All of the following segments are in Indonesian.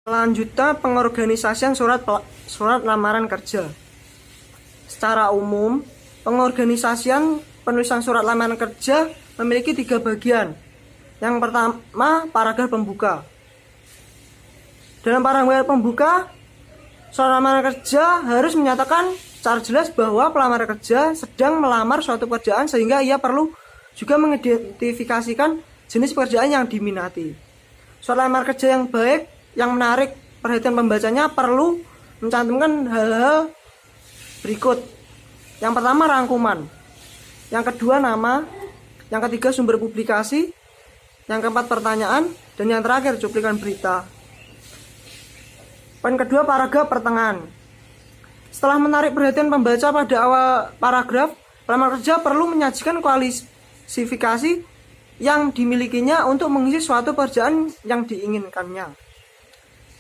Selanjutnya, pengorganisasian surat lamaran kerja. Secara umum, pengorganisasian penulisan surat lamaran kerja memiliki 3 bagian. Yang pertama, paragraf pembuka. Dalam paragraf pembuka, surat lamaran kerja harus menyatakan secara jelas bahwa pelamar kerja sedang melamar suatu pekerjaan, sehingga ia perlu juga mengidentifikasikan jenis pekerjaan yang diminati. Surat lamar kerja yang baik, yang menarik perhatian pembacanya, perlu mencantumkan hal-hal berikut. Yang pertama, rangkuman. Yang kedua, nama. Yang ketiga, sumber publikasi. Yang keempat, pertanyaan. Dan yang terakhir, cuplikan berita. Poin kedua, paragraf pertengahan. Setelah menarik perhatian pembaca pada awal paragraf, pelamar kerja perlu menyajikan kualifikasi yang dimilikinya untuk mengisi suatu pekerjaan yang diinginkannya.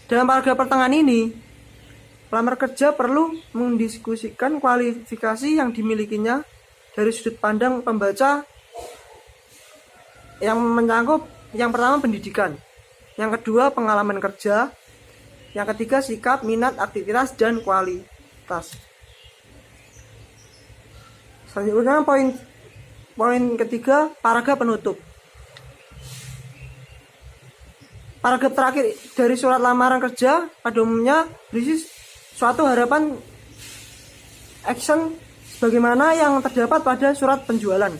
Dalam paragraf pertengahan ini, pelamar kerja perlu mendiskusikan kualifikasi yang dimilikinya dari sudut pandang pembaca yang menyangkut yang pertama pendidikan, yang kedua pengalaman kerja, yang ketiga sikap, minat, aktivitas, dan kualitas. Selanjutnya poin ketiga, paragraf penutup. Paragraf terakhir dari surat lamaran kerja pada umumnya berisi suatu harapan action sebagaimana yang terdapat pada surat penjualan.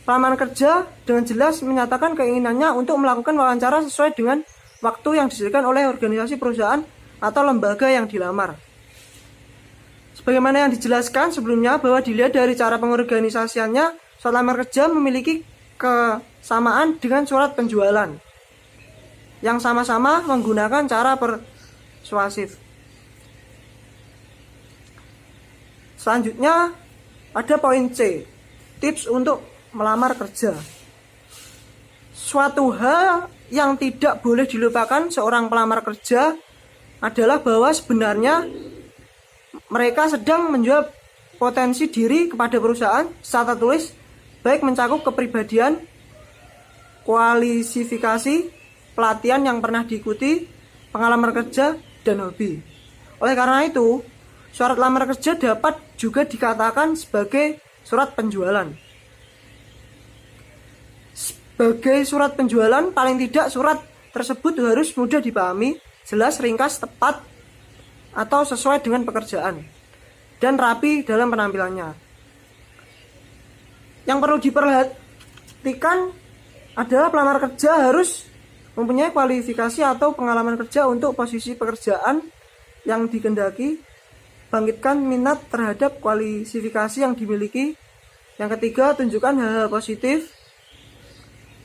Pelamar kerja dengan jelas menyatakan keinginannya untuk melakukan wawancara sesuai dengan waktu yang disediakan oleh organisasi perusahaan atau lembaga yang dilamar. Sebagaimana yang dijelaskan sebelumnya, bahwa dilihat dari cara pengorganisasiannya, surat lamar kerja memiliki kesamaan dengan surat penjualan yang sama-sama menggunakan cara persuasif. Selanjutnya ada poin C, tips untuk melamar kerja. Suatu hal yang tidak boleh dilupakan seorang pelamar kerja adalah bahwa sebenarnya mereka sedang menjual potensi diri kepada perusahaan secara tertulis, baik mencakup kepribadian, kualifikasi, pelatihan yang pernah diikuti, pengalaman kerja, dan hobi. Oleh karena itu, surat lamar kerja dapat juga dikatakan sebagai surat penjualan. Sebagai surat penjualan, paling tidak surat tersebut harus mudah dipahami, jelas, ringkas, tepat, atau sesuai dengan pekerjaan, dan rapi dalam penampilannya. Yang perlu diperhatikan adalah pelamar kerja harus mempunyai kualifikasi atau pengalaman kerja untuk posisi pekerjaan yang dikehendaki. Bangkitkan minat terhadap kualifikasi yang dimiliki. Yang ketiga, tunjukkan hal-hal positif.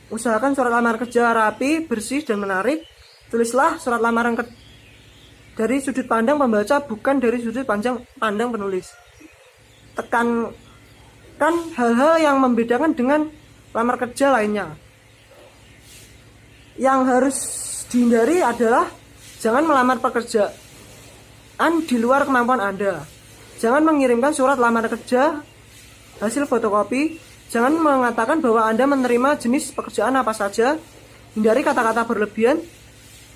Usahakan surat lamar kerja rapi, bersih, dan menarik. Tulislah surat lamaran dari sudut pandang pembaca, bukan dari sudut pandang penulis. Tekankan hal-hal yang membedakan dengan lamar kerja lainnya. Yang harus dihindari adalah jangan melamar pekerjaan di luar kemampuan Anda. Jangan mengirimkan surat lamar kerja hasil fotokopi. Jangan mengatakan bahwa Anda menerima jenis pekerjaan apa saja. Hindari kata-kata berlebihan.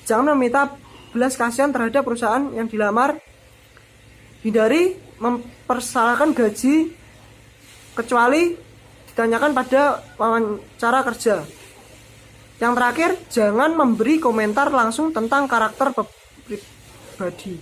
Jangan meminta belas kasihan terhadap perusahaan yang dilamar. Hindari mempersalahkan gaji kecuali ditanyakan pada wawancara kerja. Yang terakhir, jangan memberi komentar langsung tentang karakter pribadi.